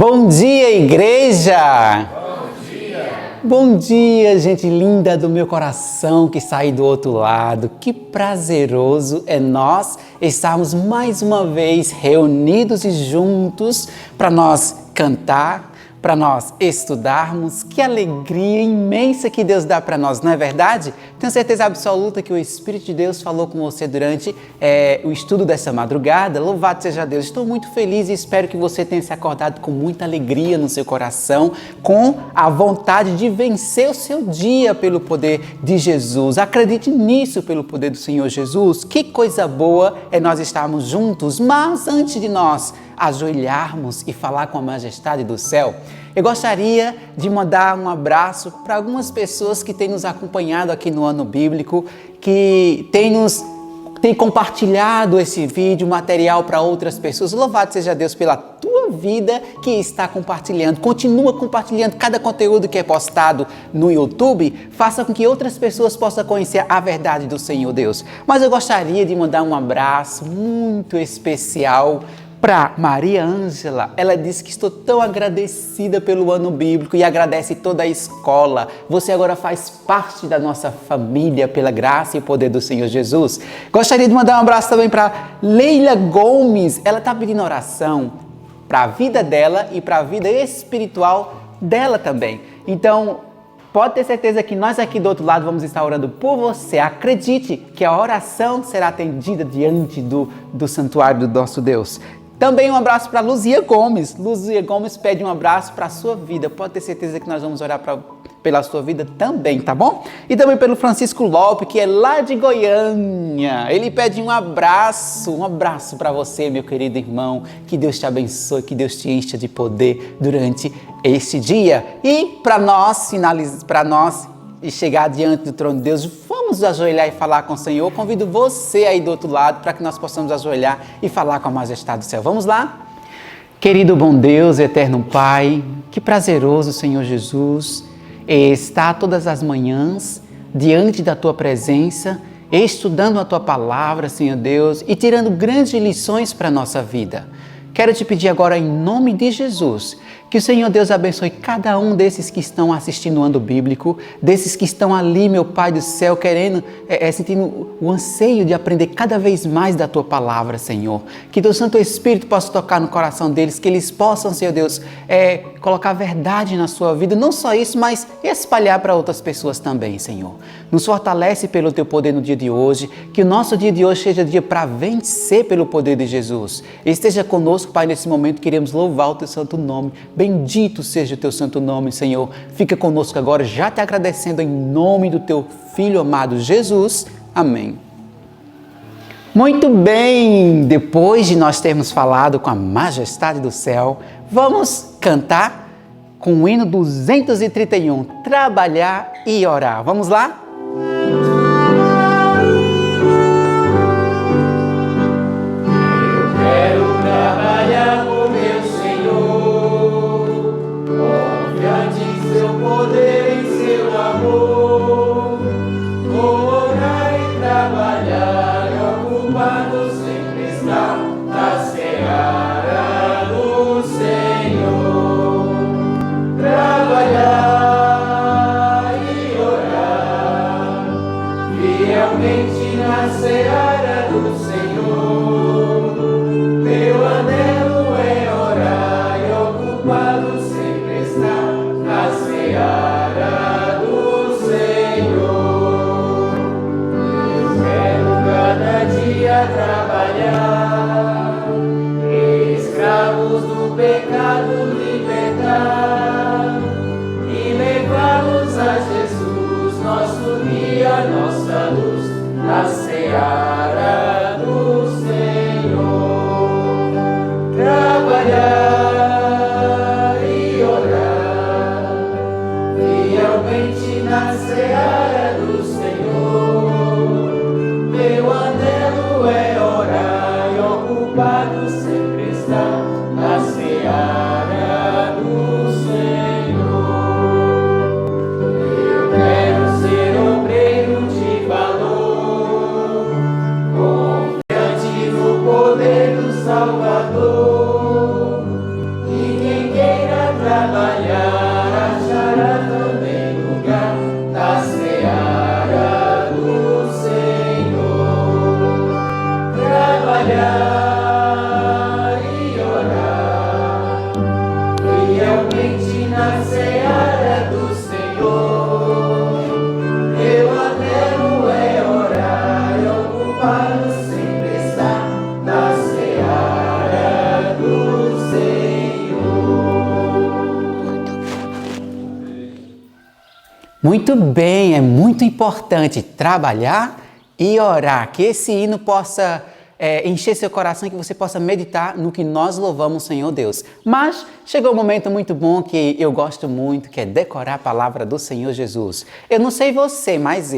Bom dia, igreja! Bom dia, gente linda do meu coração que sai do outro lado. Que prazeroso é nós estarmos mais uma vez reunidos e juntos para nós cantar, para nós estudarmos. Que alegria imensa que Deus dá para nós, não é verdade? Tenho certeza absoluta que o Espírito de Deus falou com você durante o estudo dessa madrugada. Louvado seja Deus! Estou muito feliz e espero que você tenha se acordado com muita alegria no seu coração, com a vontade de vencer o seu dia pelo poder de Jesus. Acredite nisso pelo poder do Senhor Jesus. Que coisa boa é nós estarmos juntos, mas antes de nós ajoelharmos e falar com a majestade do céu, eu gostaria de mandar um abraço para algumas pessoas que têm nos acompanhado aqui no Ano Bíblico, que têm compartilhado esse vídeo, material para outras pessoas. Louvado seja Deus pela tua vida que está compartilhando. Continua compartilhando cada conteúdo que é postado no YouTube. Faça com que outras pessoas possam conhecer a verdade do Senhor Deus. Mas eu gostaria de mandar um abraço muito especial para Maria Ângela. Ela disse que estou tão agradecida pelo ano bíblico e agradece toda a escola. Você agora faz parte da nossa família pela graça e o poder do Senhor Jesus. Gostaria de mandar um abraço também para Leila Gomes. Ela está pedindo oração para a vida dela e para a vida espiritual dela também. Então, pode ter certeza que nós aqui do outro lado vamos estar orando por você. Acredite que a oração será atendida diante do santuário do nosso Deus. Também um abraço para Luzia Gomes. Luzia Gomes pede um abraço para a sua vida. Pode ter certeza que nós vamos orar pela sua vida também, tá bom? E também pelo Francisco Lopes, que é lá de Goiânia. Ele pede um abraço para você, meu querido irmão. Que Deus te abençoe, que Deus te encha de poder durante este dia. E para nós e chegar diante do trono de Deus, vamos ajoelhar e falar com o Senhor. Eu convido você aí do outro lado para que nós possamos ajoelhar e falar com a majestade do céu. Vamos lá? Querido bom Deus, eterno Pai, que prazeroso, Senhor Jesus, estar todas as manhãs diante da Tua presença, estudando a Tua palavra, Senhor Deus, e tirando grandes lições para a nossa vida. Quero te pedir agora, em nome de Jesus, que o Senhor Deus abençoe cada um desses que estão assistindo o Ano Bíblico, desses que estão ali, meu Pai do céu, querendo, sentindo o anseio de aprender cada vez mais da Tua palavra, Senhor. Que Teu Santo Espírito possa tocar no coração deles, que eles possam, Senhor Deus, colocar verdade na sua vida, não só isso, mas espalhar para outras pessoas também, Senhor. Nos fortalece pelo Teu poder no dia de hoje, que o nosso dia de hoje seja dia para vencer pelo poder de Jesus. Esteja conosco, Pai, nesse momento queremos louvar o Teu santo nome. Bendito seja o Teu santo nome, Senhor. Fica conosco agora, já te agradecendo em nome do Teu Filho amado Jesus. Amém. Muito bem, depois de nós termos falado com a majestade do céu, vamos cantar com o hino 231, Trabalhar e Orar. Vamos lá? Salvador, e ninguém Muito bem, é muito importante trabalhar e orar, que esse hino possa encher seu coração e que você possa meditar no que nós louvamos, Senhor Deus. Mas chegou um momento muito bom que eu gosto muito, que é decorar a palavra do Senhor Jesus. Eu não sei você, mas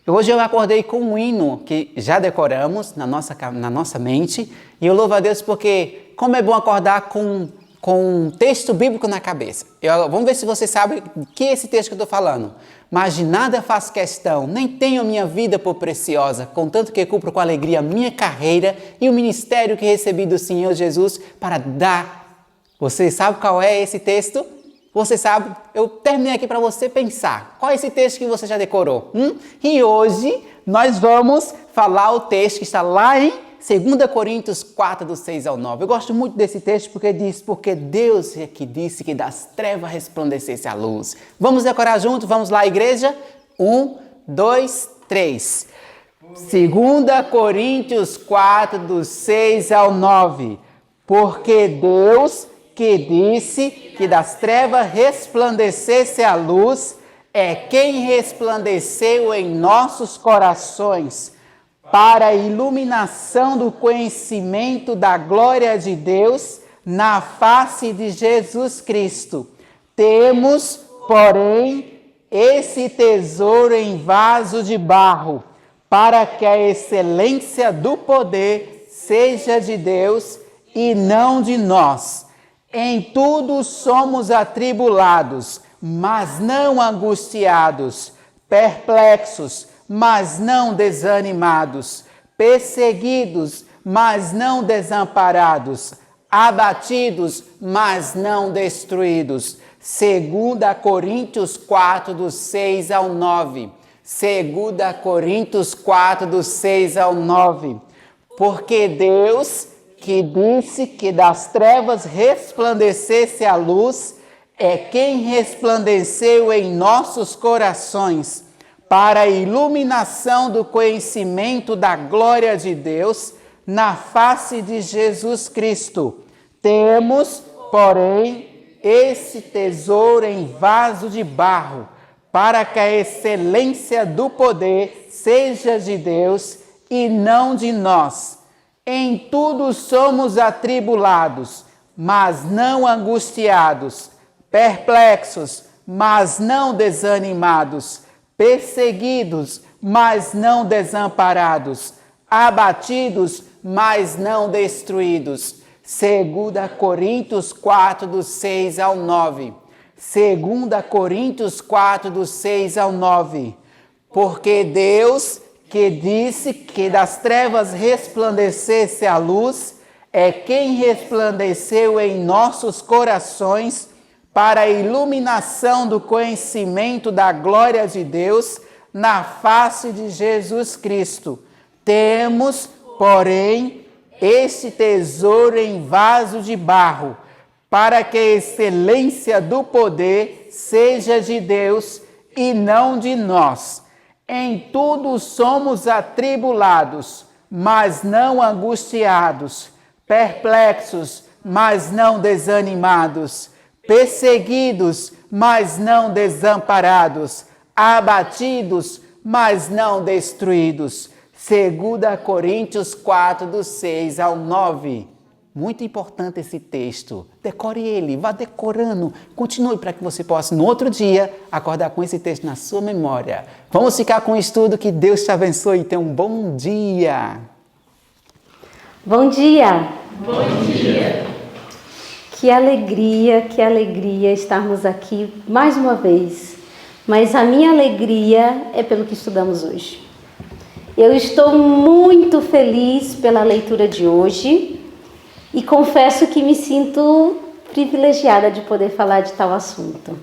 hoje eu acordei com um hino que já decoramos na nossa mente e eu louvo a Deus porque como é bom acordar com um texto bíblico na cabeça. Vamos ver se você sabe o que é esse texto que eu estou falando. Mas de nada faço questão, nem tenho minha vida por preciosa, contanto que cumpro com alegria a minha carreira e o ministério que recebi do Senhor Jesus para dar. Você sabe qual é esse texto? Você sabe? Eu terminei aqui para você pensar. Qual é esse texto que você já decorou? E hoje nós vamos falar o texto que está lá em 2 Coríntios 4, do 6 ao 9. Eu gosto muito desse texto porque diz, porque Deus é que disse que das trevas resplandecesse a luz. Vamos decorar junto? Vamos lá, igreja? 1, 2, 3. 2 Coríntios 4, do 6 ao 9. Porque Deus que disse que das trevas resplandecesse a luz é quem resplandeceu em nossos corações para a iluminação do conhecimento da glória de Deus na face de Jesus Cristo. Temos, porém, esse tesouro em vaso de barro, para que a excelência do poder seja de Deus e não de nós. Em tudo somos atribulados, mas não angustiados, perplexos, mas não desanimados, perseguidos, mas não desamparados, abatidos, mas não destruídos. 2 Coríntios 4, do 6 ao 9. 2 Coríntios 4, do 6 ao 9. Porque Deus, que disse que das trevas resplandecesse a luz, é quem resplandeceu em nossos corações, para a iluminação do conhecimento da glória de Deus na face de Jesus Cristo. Temos, porém, esse tesouro em vaso de barro, para que a excelência do poder seja de Deus e não de nós. Em tudo somos atribulados, mas não angustiados, perplexos, mas não desanimados, perseguidos, mas não desamparados, abatidos, mas não destruídos. 2 Coríntios 4, do 6 ao 9. 2 Coríntios 4, do 6 ao 9. Porque Deus, que disse que das trevas resplandecesse a luz, é quem resplandeceu em nossos corações para a iluminação do conhecimento da glória de Deus na face de Jesus Cristo. Temos, porém, este tesouro em vaso de barro, para que a excelência do poder seja de Deus e não de nós. Em tudo somos atribulados, mas não angustiados, perplexos, mas não desanimados, perseguidos, mas não desamparados, abatidos, mas não destruídos. 2 Coríntios 4, do 6 ao 9. Muito importante esse texto. Decore ele, vá decorando. Continue para que você possa, no outro dia, acordar com esse texto na sua memória. Vamos ficar com o estudo. Que Deus te abençoe e tenha um bom dia. Bom dia. Bom dia. Que alegria estarmos aqui mais uma vez. Mas a minha alegria é pelo que estudamos hoje. Eu estou muito feliz pela leitura de hoje. E confesso que me sinto privilegiada de poder falar de tal assunto.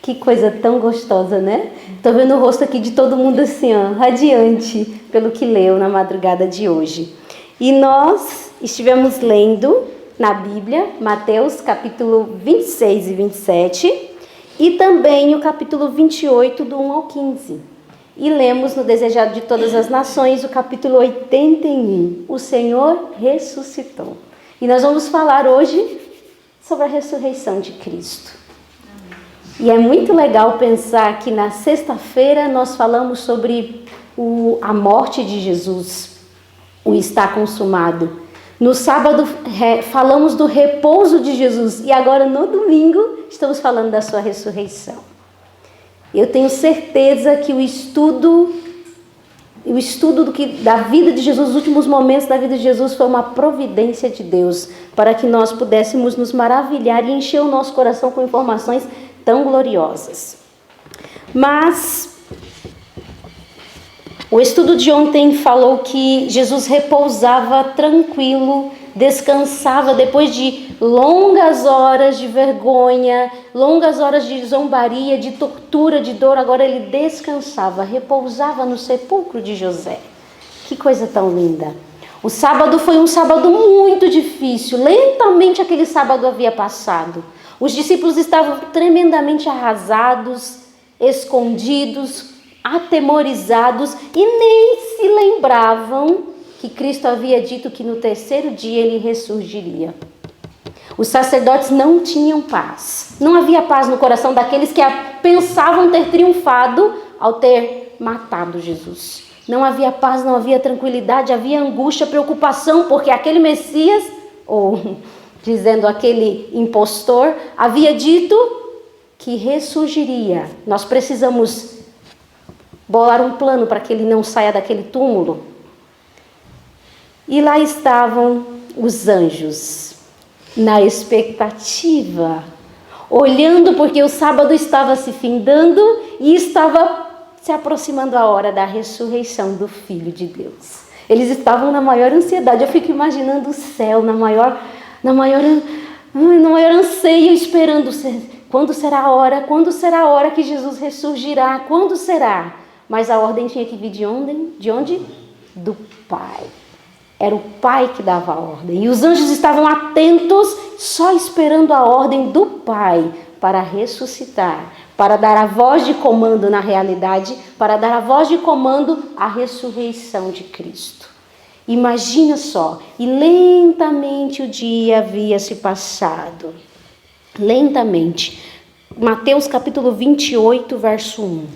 Que coisa tão gostosa, né? Estou vendo o rosto aqui de todo mundo assim, ó, radiante pelo que leu na madrugada de hoje. E nós estivemos lendo na Bíblia, Mateus capítulo 26 e 27 e também o capítulo 28 do 1 ao 15. E lemos no Desejado de Todas as Nações o capítulo 81, o Senhor ressuscitou. E nós vamos falar hoje sobre a ressurreição de Cristo. E é muito legal pensar que na sexta-feira nós falamos sobre a morte de Jesus, o está consumado. No sábado falamos do repouso de Jesus e agora no domingo estamos falando da sua ressurreição. Eu tenho certeza que o estudo da vida de Jesus, os últimos momentos da vida de Jesus, foi uma providência de Deus para que nós pudéssemos nos maravilhar e encher o nosso coração com informações tão gloriosas. Mas o estudo de ontem falou que Jesus repousava tranquilo, descansava depois de longas horas de vergonha, longas horas de zombaria, de tortura, de dor. Agora ele descansava, repousava no sepulcro de José. Que coisa tão linda! O sábado foi um sábado muito difícil. Lentamente aquele sábado havia passado. Os discípulos estavam tremendamente arrasados, escondidos, atemorizados e nem se lembravam que Cristo havia dito que no terceiro dia ele ressurgiria. Os sacerdotes não tinham paz. Não havia paz no coração daqueles que pensavam ter triunfado ao ter matado Jesus. Não havia paz, não havia tranquilidade, havia angústia, preocupação, porque aquele Messias, ou dizendo aquele impostor, havia dito que ressurgiria. Nós precisamos bolar um plano para que ele não saia daquele túmulo. E lá estavam os anjos, na expectativa, olhando, porque o sábado estava se findando e estava se aproximando a hora da ressurreição do Filho de Deus. Eles estavam na maior ansiedade. Eu fico imaginando o céu na maior anseio, esperando quando será a hora, que Jesus ressurgirá, quando será? Mas a ordem tinha que vir de onde? De onde? Do Pai. Era o Pai que dava a ordem. E os anjos estavam atentos, só esperando a ordem do Pai para ressuscitar, para dar a voz de comando na realidade, para dar a voz de comando à ressurreição de Cristo. Imagina só, e lentamente o dia havia se passado. Lentamente. Mateus capítulo 28, verso 1.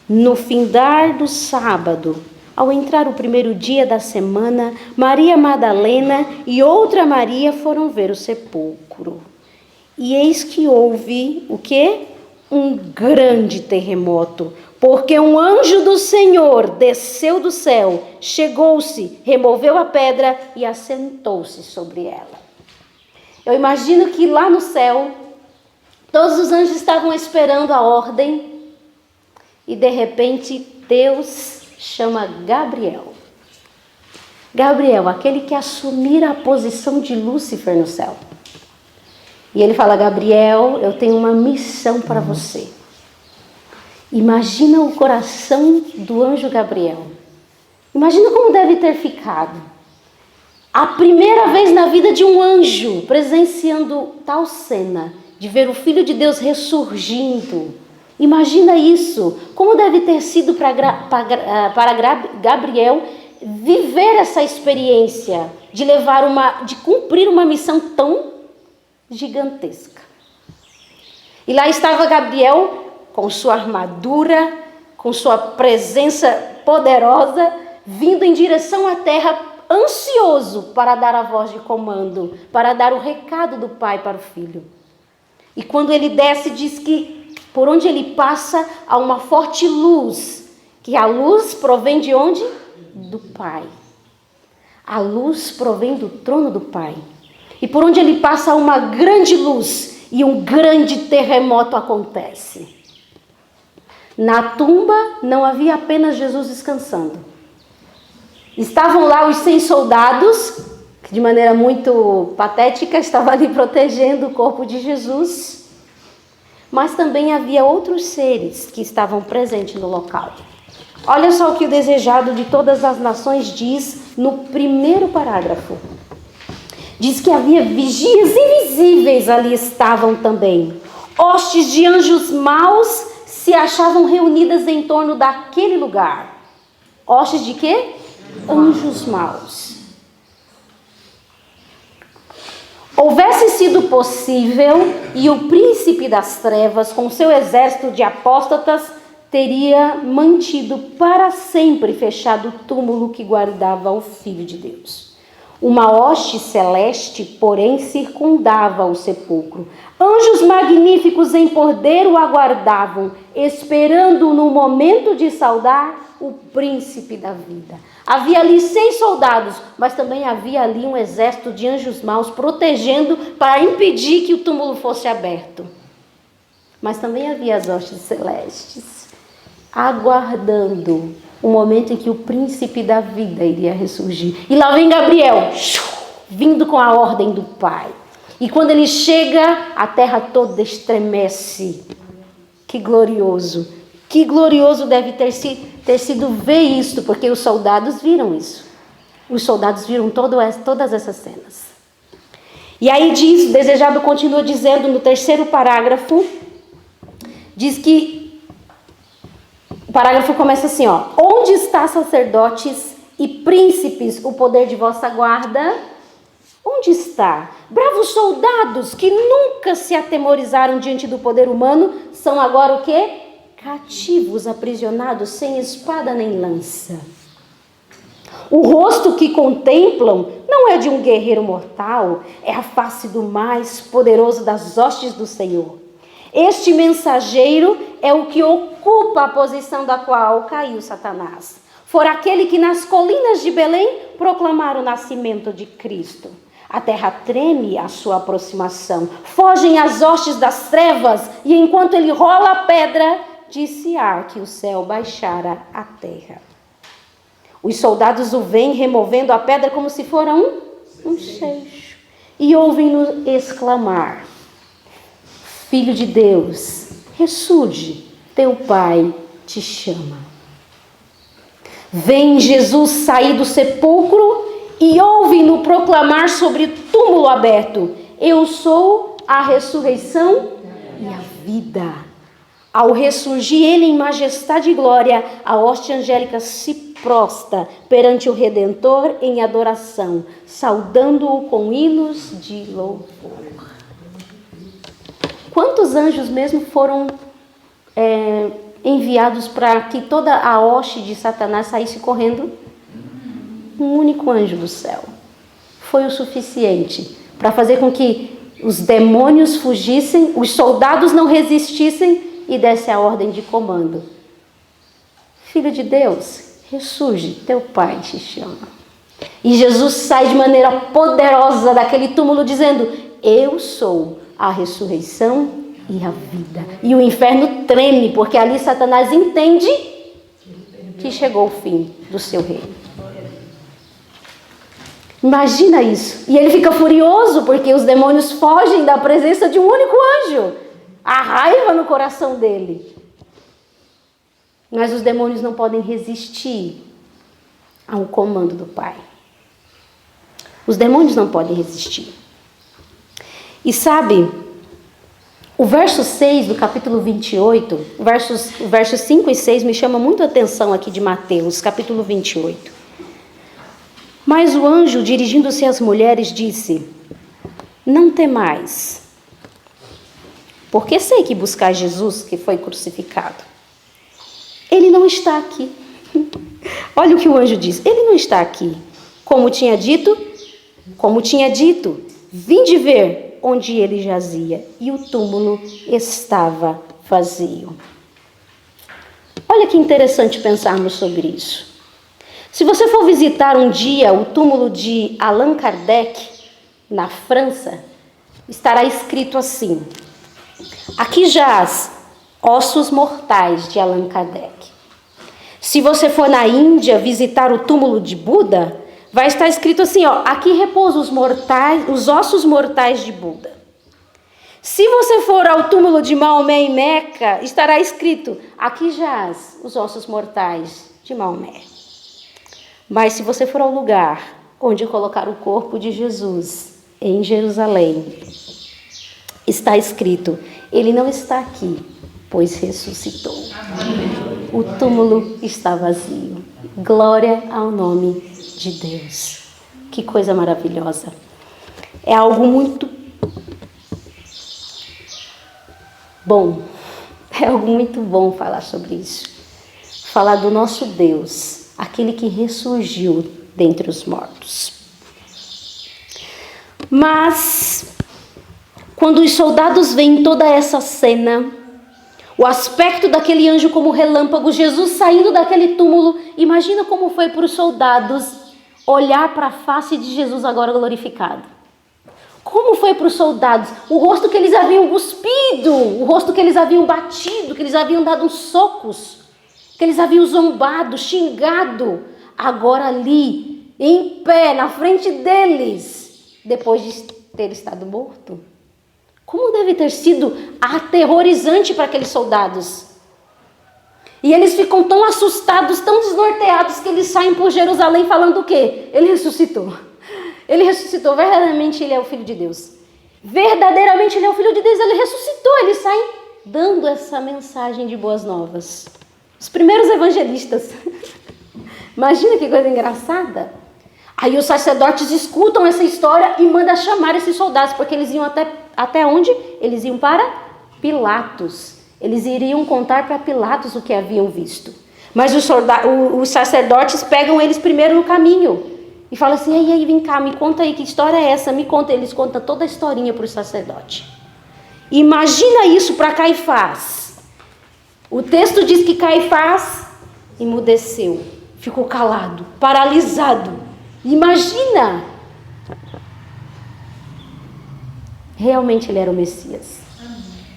No findar do sábado, ao entrar o primeiro dia da semana, Maria Madalena e outra Maria foram ver o sepulcro. E eis que houve o quê? Um grande terremoto, porque um anjo do Senhor desceu do céu, chegou-se, removeu a pedra e assentou-se sobre ela. Eu imagino que lá no céu, todos os anjos estavam esperando a ordem e de repente Deus chama Gabriel. Gabriel, aquele que assumira a posição de Lúcifer no céu. E ele fala: Gabriel, eu tenho uma missão para você. Imagina o coração do anjo Gabriel. Imagina como deve ter ficado. A primeira vez na vida de um anjo presenciando tal cena, de ver o Filho de Deus ressurgindo. Imagina isso. Como deve ter sido para Gabriel viver essa experiência de cumprir uma missão tão gigantesca. E lá estava Gabriel com sua armadura, com sua presença poderosa, vindo em direção à terra, ansioso para dar a voz de comando, para dar o recado do Pai para o Filho. E quando ele desce, diz que por onde ele passa há uma forte luz, que a luz provém de onde? Do Pai. A luz provém do trono do Pai. E por onde ele passa há uma grande luz e um grande terremoto acontece. Na tumba não havia apenas Jesus descansando. Estavam lá os 100 soldados, que de maneira muito patética estavam ali protegendo o corpo de Jesus. Mas também havia outros seres que estavam presentes no local. Olha só o que o desejado de todas as nações diz no primeiro parágrafo. Diz que havia vigias invisíveis ali estavam também. Hostes de anjos maus se achavam reunidas em torno daquele lugar. Hostes de quê? Anjos maus. houvesse sido possível, e o príncipe das trevas, com seu exército de apóstatas, teria mantido para sempre fechado o túmulo que guardava o Filho de Deus. Uma hoste celeste, porém, circundava o sepulcro. Anjos magníficos em poder o aguardavam, esperando no momento de saudar o príncipe da vida. Havia ali 100 soldados, mas também havia ali um exército de anjos maus protegendo para impedir que o túmulo fosse aberto. Mas também havia as hostes celestes, aguardando o momento em que o príncipe da vida iria ressurgir. E lá vem Gabriel, vindo com a ordem do Pai. E quando ele chega, a terra toda estremece. Que glorioso! Que glorioso deve ter sido ver isto, porque os soldados viram isso. Os soldados viram todas essas cenas. E aí diz, Desejado continua dizendo no terceiro parágrafo, diz que o parágrafo começa assim, ó: onde está, sacerdotes e príncipes, o poder de vossa guarda? Onde está? Bravos soldados que nunca se atemorizaram diante do poder humano, são agora o quê? Cativos, aprisionados, sem espada nem lança. O rosto que contemplam não é de um guerreiro mortal, é a face do mais poderoso das hostes do Senhor. Este mensageiro é o que ocupa a posição da qual caiu Satanás. For aquele que nas colinas de Belém proclamara o nascimento de Cristo. A terra treme à sua aproximação. Fogem as hostes das trevas, e enquanto ele rola a pedra, disse-ar que o céu baixara à terra. Os soldados o veem removendo a pedra como se fora um seixo. E ouvem-no exclamar: Filho de Deus, ressurge, teu Pai te chama. Vem Jesus sair do sepulcro e ouve-no proclamar sobre o túmulo aberto: eu sou a ressurreição e a vida. Ao ressurgir ele em majestade e glória, a hoste angélica se prostra perante o Redentor em adoração, saudando-o com hinos de louvor. Quantos anjos mesmo foram enviados para que toda a hoste de Satanás saísse correndo? Um único anjo do céu. Foi o suficiente para fazer com que os demônios fugissem, os soldados não resistissem e desse a ordem de comando: Filho de Deus, ressurge, teu Pai te chama. E Jesus sai de maneira poderosa daquele túmulo dizendo: eu sou a ressurreição e a vida. E o inferno treme, porque ali Satanás entende que chegou o fim do seu reino. Imagina isso. E ele fica furioso porque os demônios fogem da presença de um único anjo. A raiva no coração dele. Mas os demônios não podem resistir ao comando do Pai. Os demônios não podem resistir. E sabe, o verso 6 do capítulo 28, versos 5 e 6 me chama muito a atenção aqui de Mateus, capítulo 28. Mas o anjo, dirigindo-se às mulheres, disse: não temais, porque sei que buscais Jesus que foi crucificado. Ele não está aqui. Olha o que o anjo diz: ele não está aqui. Como tinha dito, vinde ver onde ele jazia, e o túmulo estava vazio. Olha que interessante pensarmos sobre isso. Se você for visitar um dia o túmulo de Allan Kardec, na França, estará escrito assim: aqui jaz ossos mortais de Allan Kardec. Se você for na Índia visitar o túmulo de Buda, vai estar escrito assim, ó: aqui repousam os ossos mortais de Buda. Se você for ao túmulo de Maomé em Meca, estará escrito: aqui jaz os ossos mortais de Maomé. Mas se você for ao lugar onde colocar o corpo de Jesus, em Jerusalém, está escrito: ele não está aqui, pois ressuscitou. Amém. O túmulo está vazio. Glória ao nome de Deus. Que coisa maravilhosa. É algo muito bom. É algo muito bom falar sobre isso. Falar do nosso Deus, aquele que ressurgiu dentre os mortos. Mas, quando os soldados veem toda essa cena, o aspecto daquele anjo como relâmpago, Jesus saindo daquele túmulo, imagina como foi para os soldados olhar para a face de Jesus agora glorificado. Como foi para os soldados? O rosto que eles haviam cuspido, o rosto que eles haviam batido, que eles haviam dado uns socos, que eles haviam zombado, xingado, agora ali, em pé, na frente deles, depois de ter estado morto. Como deve ter sido aterrorizante para aqueles soldados. E eles ficam tão assustados, tão desnorteados, que eles saem por Jerusalém falando o quê? Ele ressuscitou. Ele ressuscitou, verdadeiramente ele é o Filho de Deus. Verdadeiramente ele é o Filho de Deus, ele ressuscitou. Eles saem dando essa mensagem de boas novas. Os primeiros evangelistas. Imagina que coisa engraçada. Aí os sacerdotes escutam essa história e mandam chamar esses soldados, porque eles iam até onde? Eles iam para Pilatos. Eles iriam contar para Pilatos o que haviam visto. Mas os sacerdotes pegam eles primeiro no caminho. E fala assim, e aí, vem cá, me conta aí, que história é essa? Me conta. Eles contam toda a historinha para o sacerdote. Imagina isso para Caifás. O texto diz que Caifás emudeceu, ficou calado, paralisado. Imagina! Realmente ele era o Messias.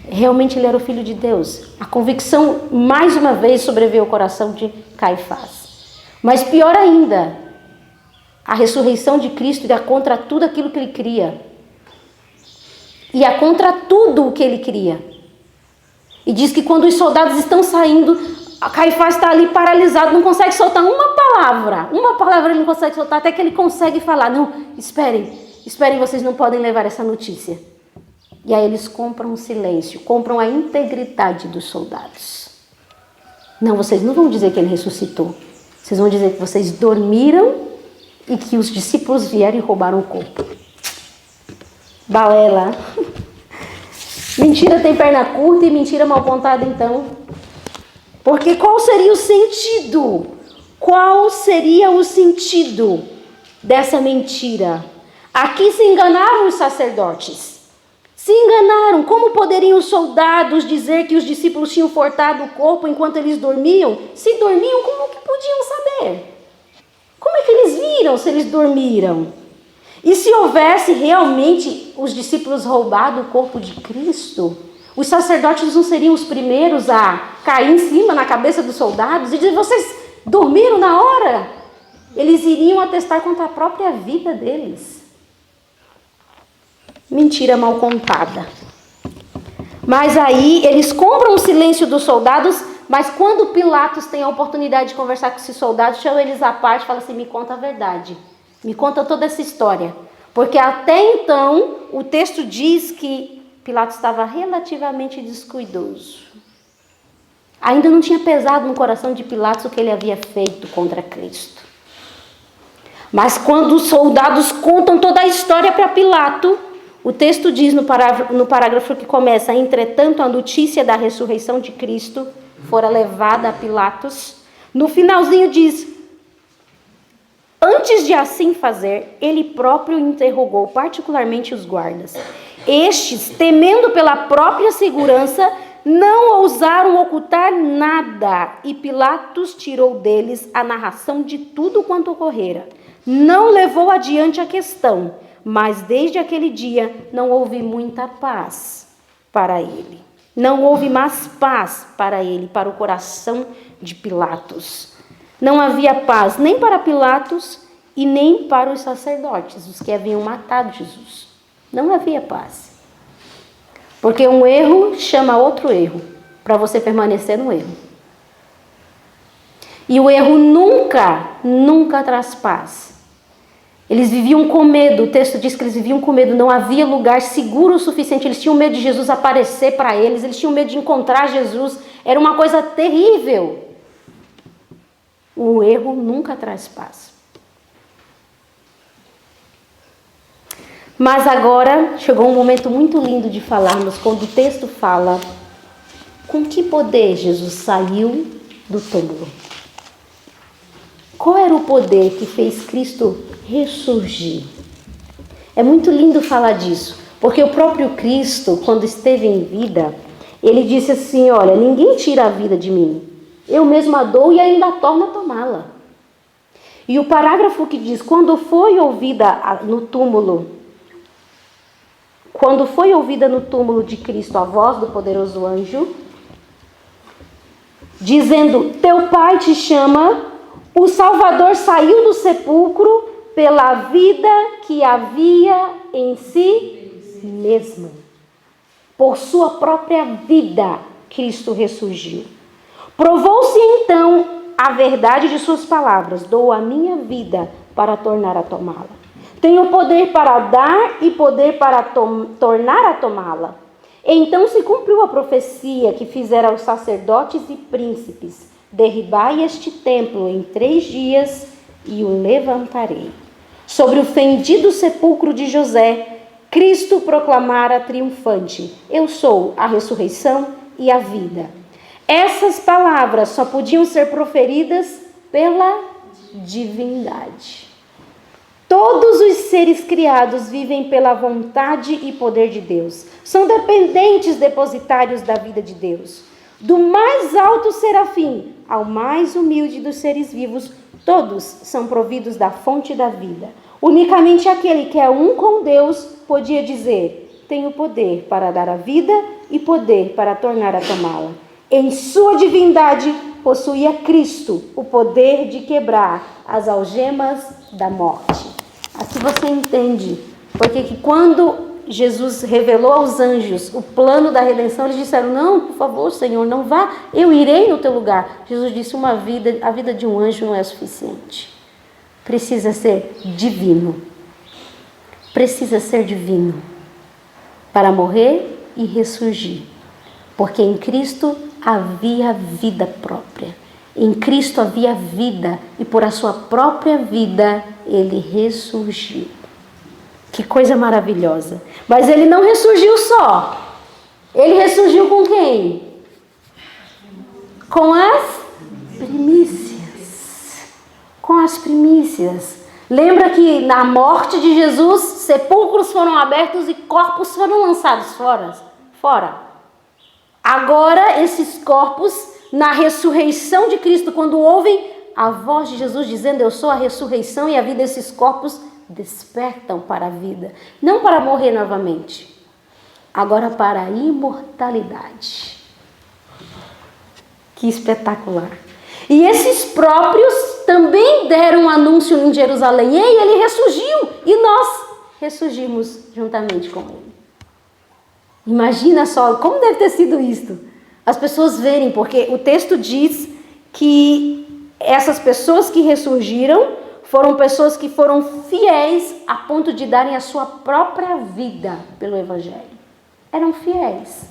Realmente ele era o Filho de Deus. A convicção, mais uma vez, sobreveio ao coração de Caifás. Mas pior ainda, a ressurreição de Cristo ia contra tudo aquilo que ele cria. Ia contra tudo o que ele queria. E diz que quando os soldados estão saindo, Caifás está ali paralisado, não consegue soltar uma palavra. Uma palavra ele não consegue soltar, até que ele consegue falar. Não, esperem, vocês não podem levar essa notícia. E aí eles compram o silêncio, compram a integridade dos soldados. Não, vocês não vão dizer que ele ressuscitou. Vocês vão dizer que vocês dormiram e que os discípulos vieram e roubaram o corpo. Balela. Mentira tem perna curta e mentira mal contada, então. Porque qual seria o sentido? Qual seria o sentido dessa mentira? Aqui se enganaram os sacerdotes. Se enganaram. Como poderiam os soldados dizer que os discípulos tinham furtado o corpo enquanto eles dormiam? Se dormiam, como que podiam saber? Como é que eles viram se eles dormiram? E se houvesse realmente os discípulos roubado o corpo de Cristo, os sacerdotes não seriam os primeiros a cair em cima na cabeça dos soldados e dizer, vocês dormiram na hora? Eles iriam atestar contra a própria vida deles. Mentira mal contada. Mas aí eles compram o silêncio dos soldados, mas quando Pilatos tem a oportunidade de conversar com esses soldados, chama eles à parte e fala assim, me conta a verdade. Me conta toda essa história. Porque até então, o texto diz que Pilatos estava relativamente descuidoso. Ainda não tinha pesado no coração de Pilatos o que ele havia feito contra Cristo. Mas quando os soldados contam toda a história para Pilato, o texto diz no parágrafo que começa, entretanto, a notícia da ressurreição de Cristo fora levada a Pilatos. No finalzinho diz, antes de assim fazer, ele próprio interrogou particularmente os guardas. Estes, temendo pela própria segurança, não ousaram ocultar nada, e Pilatos tirou deles a narração de tudo quanto ocorrera. Não levou adiante a questão, mas desde aquele dia não houve muita paz para ele. Não houve mais paz para ele, para o coração de Pilatos. Não havia paz nem para Pilatos e nem para os sacerdotes, os que haviam matado Jesus. Não havia paz. Porque um erro chama outro erro, para você permanecer no erro. E o erro nunca traz paz. Eles viviam com medo, o texto diz que eles viviam com medo, não havia lugar seguro o suficiente, eles tinham medo de Jesus aparecer para eles tinham medo de encontrar Jesus, era uma coisa terrível. O erro nunca traz paz. Mas agora chegou um momento muito lindo de falarmos, quando o texto fala com que poder Jesus saiu do túmulo. Qual era o poder que fez Cristo ressurgir? É muito lindo falar disso, porque o próprio Cristo, quando esteve em vida, ele disse assim: olha, ninguém tira a vida de mim, eu mesmo a dou e ainda torno a tomá-la. E o parágrafo que diz: quando foi ouvida no túmulo de Cristo a voz do poderoso anjo, dizendo: teu Pai te chama, o Salvador saiu do sepulcro pela vida que havia em si mesmo. Por sua própria vida, Cristo ressurgiu. Provou-se então a verdade de suas palavras: dou a minha vida para tornar a tomá-la. Tenho poder para dar e poder para tornar a tomá-la. Então se cumpriu a profecia que fizera aos sacerdotes e príncipes: derribai este templo em 3 dias e o levantarei. Sobre o fendido sepulcro de José, Cristo proclamara triunfante: eu sou a ressurreição e a vida. Essas palavras só podiam ser proferidas pela divindade. Todos os seres criados vivem pela vontade e poder de Deus. São dependentes depositários da vida de Deus. Do mais alto serafim ao mais humilde dos seres vivos, todos são providos da fonte da vida. Unicamente aquele que é um com Deus podia dizer: tenho poder para dar a vida e poder para tornar a tomá-la. Em sua divindade possuía Cristo o poder de quebrar as algemas da morte. Assim você entende porque que quando Jesus revelou aos anjos o plano da redenção, eles disseram: não, por favor, Senhor, não vá, eu irei no teu lugar. Jesus disse: a vida de um anjo não é suficiente. Precisa ser divino. Precisa ser divino para morrer e ressurgir. Porque em Cristo havia vida própria. Em Cristo havia vida e por a sua própria vida ele ressurgiu. Que coisa maravilhosa. Mas ele não ressurgiu só. Ele ressurgiu com quem? Com as primícias. Com as primícias. Lembra que na morte de Jesus, sepulcros foram abertos e corpos foram lançados fora. Agora, esses corpos, na ressurreição de Cristo, quando ouvem a voz de Jesus dizendo: eu sou a ressurreição e a vida, esses corpos despertam para a vida. Não para morrer novamente, agora para a imortalidade. Que espetacular. E esses próprios também deram um anúncio em Jerusalém: ei, ele ressurgiu, e nós ressurgimos juntamente com ele. Imagina só como deve ter sido isto. As pessoas verem, porque o texto diz que essas pessoas que ressurgiram foram pessoas que foram fiéis a ponto de darem a sua própria vida pelo Evangelho. Eram fiéis.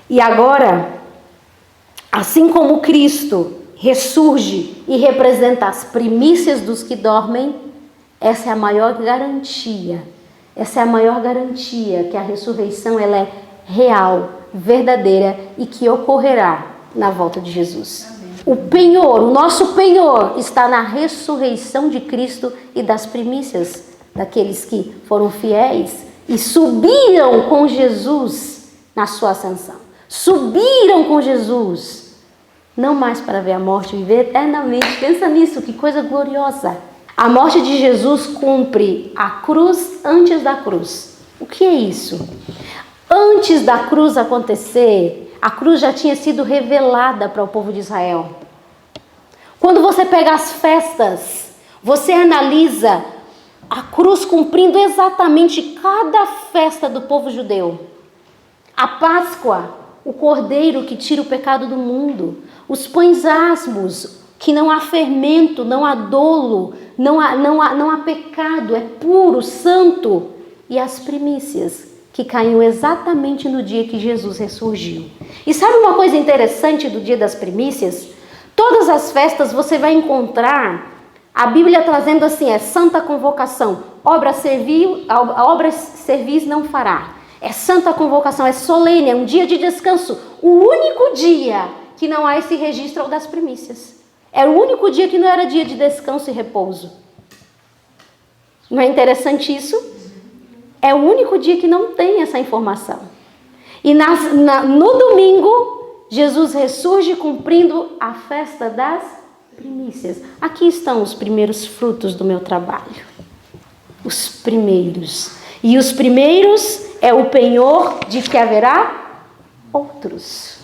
E agora, assim como Cristo ressurge e representa as primícias dos que dormem, essa é a maior garantia. Essa é a maior garantia que a ressurreição ela é real, verdadeira e que ocorrerá na volta de Jesus. Amém. O penhor, o nosso penhor está na ressurreição de Cristo e das primícias daqueles que foram fiéis e subiram com Jesus na sua ascensão. Subiram com Jesus, não mais para ver a morte e viver eternamente. Pensa nisso, que coisa gloriosa. A morte de Jesus cumpre a cruz antes da cruz. O que é isso? Antes da cruz acontecer, a cruz já tinha sido revelada para o povo de Israel. Quando você pega as festas, você analisa a cruz cumprindo exatamente cada festa do povo judeu. A Páscoa, o cordeiro que tira o pecado do mundo. Os pães asmos, que não há fermento, não há dolo, não há pecado, é puro, santo. E as primícias, que caíam exatamente no dia que Jesus ressurgiu. E sabe uma coisa interessante do dia das primícias? Todas as festas você vai encontrar A Bíblia trazendo assim, é santa convocação. Obras servis não fará. É santa convocação, é solene, é um dia de descanso. O único dia que não há esse registro das primícias. É o único dia que não era dia de descanso e repouso. Não é interessante isso? É o único dia que não tem essa informação. E no domingo, Jesus ressurge cumprindo a festa das primícias. Aqui estão os primeiros frutos do meu trabalho. Os primeiros. E os primeiros é o penhor de que haverá outros.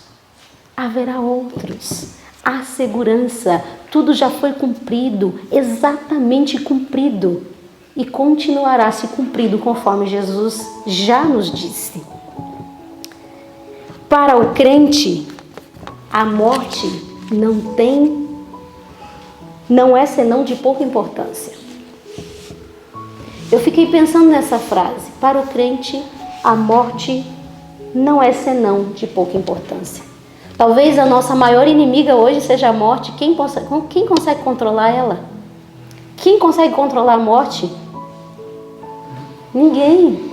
Haverá outros. Há segurança. Tudo já foi cumprido, exatamente cumprido. E continuará se cumprido conforme Jesus já nos disse. Para o crente, a morte não é senão de pouca importância. Eu fiquei pensando nessa frase. Para o crente, a morte não é senão de pouca importância. Talvez a nossa maior inimiga hoje seja a morte. Quem consegue controlar ela? Quem consegue controlar a morte? Ninguém.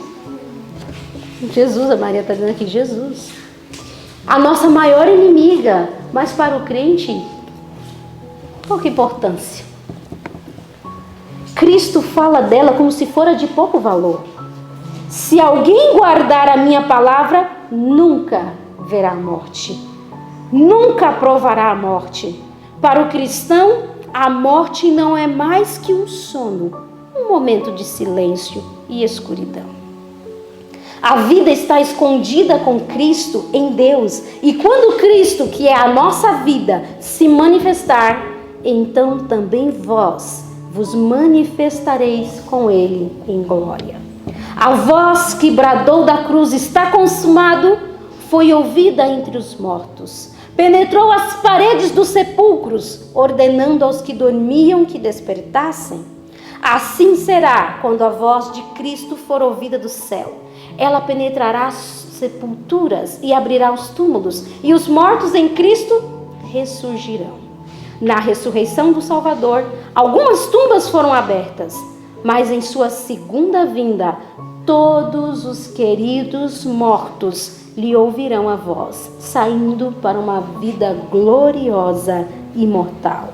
Jesus, a Maria está dizendo aqui, Jesus. A nossa maior inimiga, mas para o crente, pouca importância. Cristo fala dela como se fora de pouco valor. Se alguém guardar a minha palavra, nunca verá a morte. Nunca provará a morte. Para o cristão, a morte não é mais que um sono, um momento de silêncio e escuridão. A vida está escondida com Cristo em Deus. E quando Cristo, que é a nossa vida, se manifestar, então também vós vos manifestareis com Ele em glória. A voz que bradou da cruz, está consumado, foi ouvida entre os mortos. Penetrou as paredes dos sepulcros, ordenando aos que dormiam que despertassem. Assim será quando a voz de Cristo for ouvida do céu. Ela penetrará as sepulturas e abrirá os túmulos, e os mortos em Cristo ressurgirão. Na ressurreição do Salvador, algumas tumbas foram abertas, mas em sua segunda vinda, todos os queridos mortos lhe ouvirão a voz, saindo para uma vida gloriosa e imortal.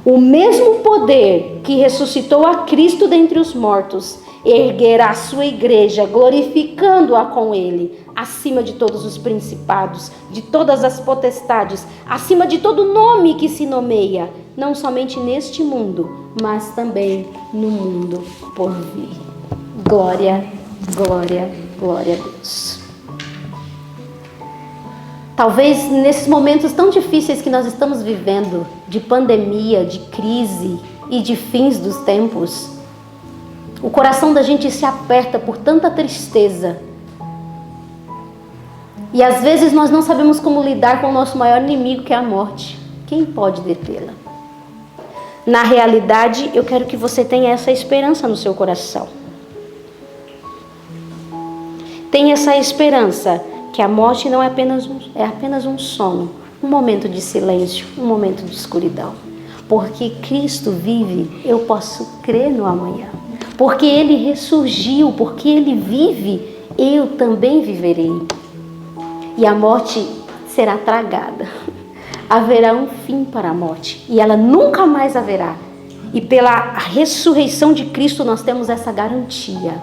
O mesmo poder que ressuscitou a Cristo dentre os mortos erguerá a sua igreja, glorificando-a com ele, acima de todos os principados, de todas as potestades, acima de todo nome que se nomeia, não somente neste mundo, mas também no mundo por vir. Glória, glória, glória a Deus. Talvez nesses momentos tão difíceis que nós estamos vivendo, de pandemia, de crise e de fins dos tempos, o coração da gente se aperta por tanta tristeza. E às vezes nós não sabemos como lidar com o nosso maior inimigo, que é a morte. Quem pode detê-la? Na realidade, eu quero que você tenha essa esperança no seu coração. Tenha essa esperança que a morte não é apenas um sono, um momento de silêncio, um momento de escuridão. Porque Cristo vive, eu posso crer no amanhã. Porque Ele ressurgiu, porque Ele vive, eu também viverei. E a morte será tragada. Haverá um fim para a morte. E ela nunca mais haverá. E pela ressurreição de Cristo nós temos essa garantia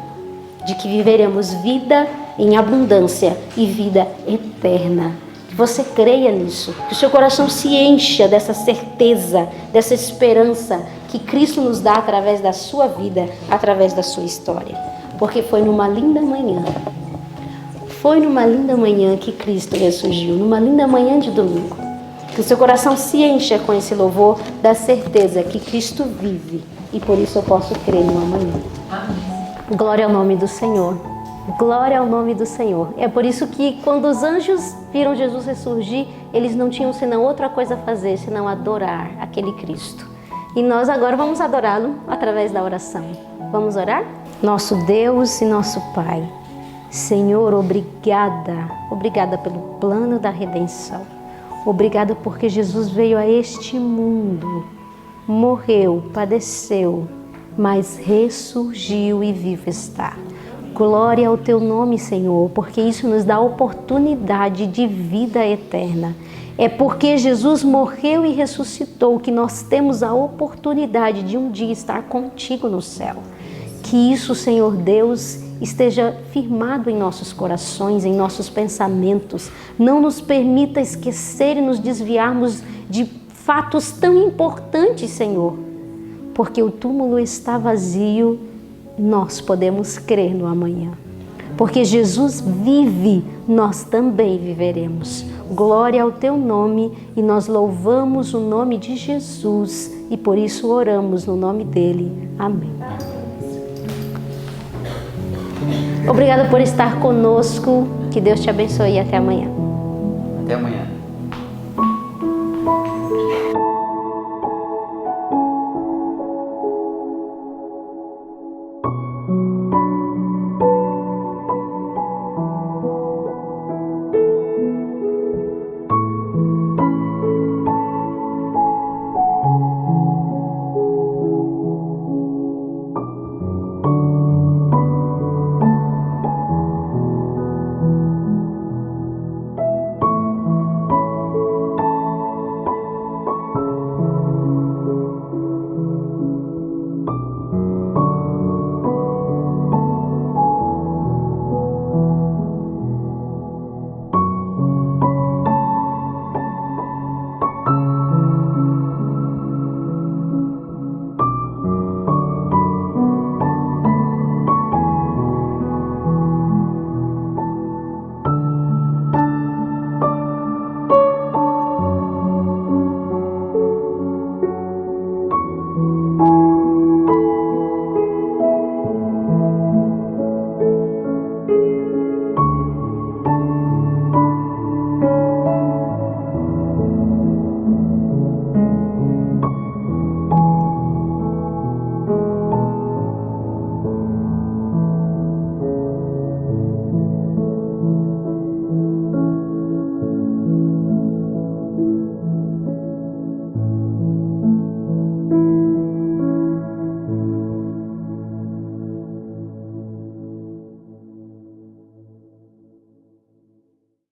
de que viveremos vida em abundância e vida eterna. Que você creia nisso. Que o seu coração se encha dessa certeza, dessa esperança que Cristo nos dá através da sua vida, através da sua história. Porque foi numa linda manhã. Foi numa linda manhã que Cristo ressurgiu. Numa linda manhã de domingo. Que o seu coração se encha com esse louvor da certeza que Cristo vive. E por isso eu posso crer no amanhã. Amém. Glória ao nome do Senhor. Glória ao nome do Senhor. É por isso que quando os anjos viram Jesus ressurgir, eles não tinham senão outra coisa a fazer, senão adorar aquele Cristo. E nós agora vamos adorá-lo através da oração. Vamos orar? Nosso Deus e nosso Pai, Senhor, obrigada. Obrigada pelo plano da redenção. Obrigada porque Jesus veio a este mundo morreu, padeceu, mas ressurgiu e vivo está. Glória ao teu nome, Senhor, porque isso nos dá oportunidade de vida eterna. É porque Jesus morreu e ressuscitou que nós temos a oportunidade de um dia estar contigo no céu. Que isso, Senhor Deus, esteja firmado em nossos corações, em nossos pensamentos. Não nos permita esquecer e nos desviarmos de fatos tão importantes, Senhor. Porque o túmulo está vazio, nós podemos crer no amanhã. Porque Jesus vive, nós também viveremos. Glória ao teu nome, e nós louvamos o nome de Jesus e por isso oramos no nome dele. Amém. Obrigada por estar conosco. Que Deus te abençoe e até amanhã.